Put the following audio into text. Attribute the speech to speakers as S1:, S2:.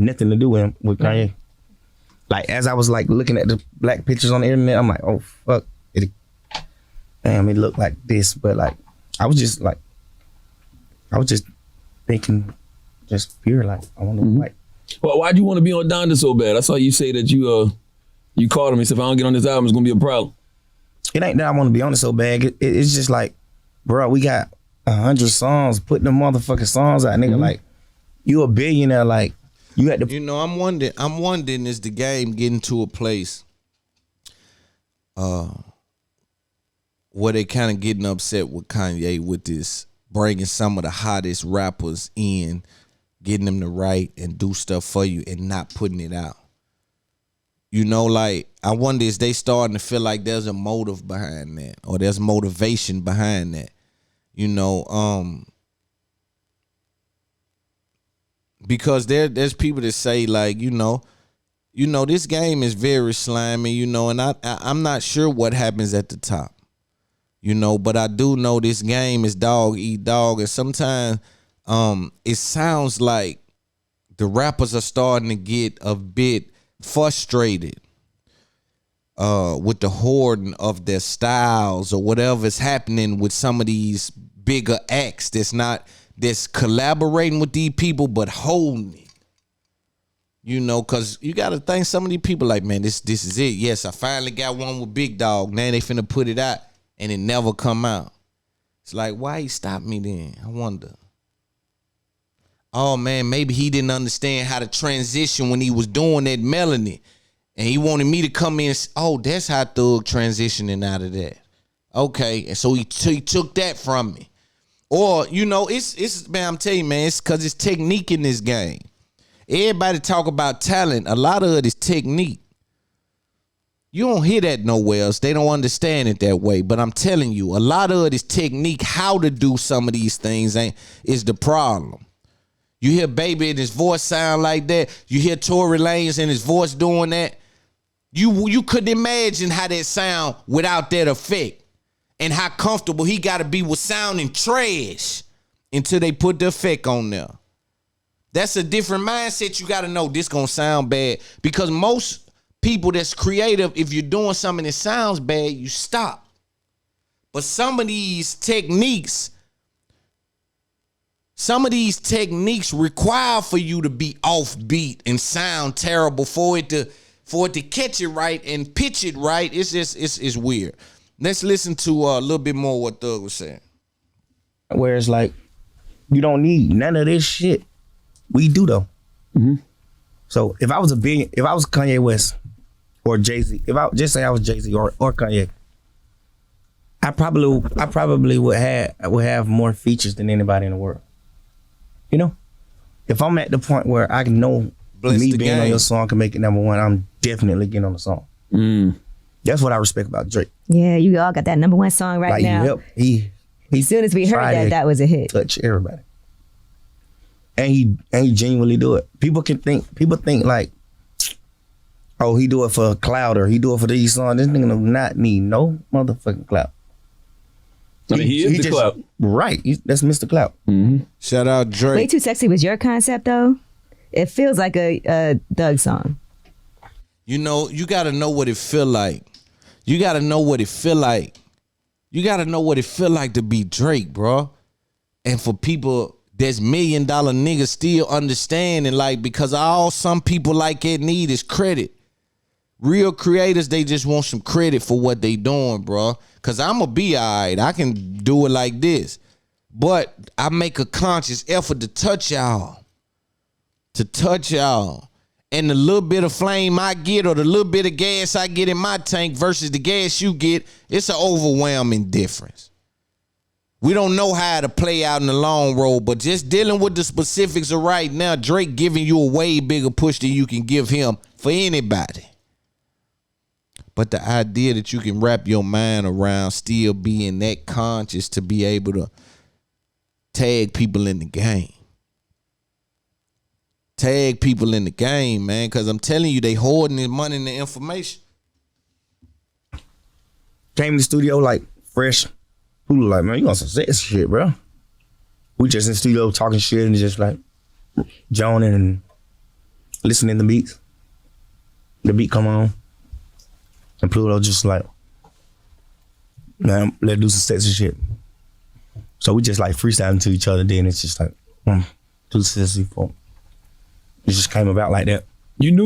S1: nothing to do with Kanye. Like as I was like looking at the black pictures on the internet, I'm like, oh fuck, damn, it looked like this. But like I was just thinking, just pure like I want to white.
S2: Well, why'd you want to be on Donda so bad? I saw you say that you called him and said, if I don't get on this album, it's gonna be a problem.
S1: It ain't that I want to be on it so bad. It's just like, bro, we got 100 songs, putting them motherfucking songs out, nigga. Like, you a billionaire, like, you had to.
S3: You know, I'm wondering, is the game getting to a place where they kind of getting upset with Kanye with this, bringing some of the hottest rappers in, getting them to write and do stuff for you and not putting it out. You know, like, I wonder, is they starting to feel like there's a motive behind that or there's motivation behind that? You know, because there's people that say like, you know, this game is very slimy, you know, and I'm not sure what happens at the top, you know, but I do know this game is dog eat dog, and sometimes it sounds like the rappers are starting to get a bit frustrated with the hoarding of their styles or whatever's happening with some of these bigger acts that's collaborating with these people but holding it. You know, because you got to think some of these people like, man, this is it. Yes, I finally got one with Big Dog. Now they finna put it out and it never come out. It's like, why he stopped me then? I wonder. Oh, man, maybe he didn't understand how to transition when he was doing that Melanie. And he wanted me to come in and say, oh, that's how Thug transitioning out of that. Okay, and so he took that from me. Or, you know, it's man, I'm telling you, man, it's because it's technique in this game. Everybody talk about talent. A lot of it is technique. You don't hear that nowhere else. They don't understand it that way. But I'm telling you, a lot of it is technique. How to do some of these things is the problem. You hear Baby and his voice sound like that. You hear Tory Lanez and his voice doing that. You couldn't imagine how that sound without that effect. And how comfortable he got to be with sounding trash until they put the effect on there. That's a different mindset. You got to know this going to sound bad. Because most people that's creative, if you're doing something that sounds bad, you stop. But some of these techniques require for you to be offbeat and sound terrible for it to catch it right and pitch it right. It's weird. Let's listen to a little bit more what Thug was saying.
S1: Where it's like, you don't need none of this shit. We do though. Mm-hmm. So if I was Kanye West or Jay-Z, if I just say I was Jay-Z or Kanye, I probably would have more features than anybody in the world. You know, if I'm at the point where I know me being on your song can make it number one, I'm definitely getting on the song. That's what I respect about Drake.
S4: Yeah, you all got that number one song right now.
S1: Yep, he
S4: as soon as we heard that was a hit.
S1: Touch everybody, and he genuinely do it. People think like, oh, he do it for clout or he do it for these songs. This nigga do not need no motherfucking clout.
S2: I mean, he is the clout.
S1: Right, that's Mr. Clout.
S3: Mm-hmm. Shout out Drake.
S4: Way Too Sexy was your concept though. It feels like a Doug song.
S3: You know, you got to know what it feel like. You got to know what it feel like. You got to know what it feel like to be Drake, bro. And for people that's $1 million niggas still understanding, like, because all some people like it need is credit. Real creators, they just want some credit for what they doing, bro. Because I'm going to be all right. I can do it like this. But I make a conscious effort to touch y'all. And the little bit of flame I get or the little bit of gas I get in my tank versus the gas you get, it's an overwhelming difference. We don't know how to play out in the long road, but just dealing with the specifics of right now, Drake giving you a way bigger push than you can give him for anybody. But the idea that you can wrap your mind around still being that conscious to be able to tag people in the game. Tag people in the game, man, because I'm telling you, they hoarding the money and the information.
S1: Came to the studio like fresh. Who like, man, you gonna say this shit, bro? We just in the studio talking shit and just like joning and listening to beats. The beat come on, and Pluto just like, man, let's do some sexy shit. So we just like freestyling to each other. Then it's just like, too sexy for. It just came about like that.
S2: You knew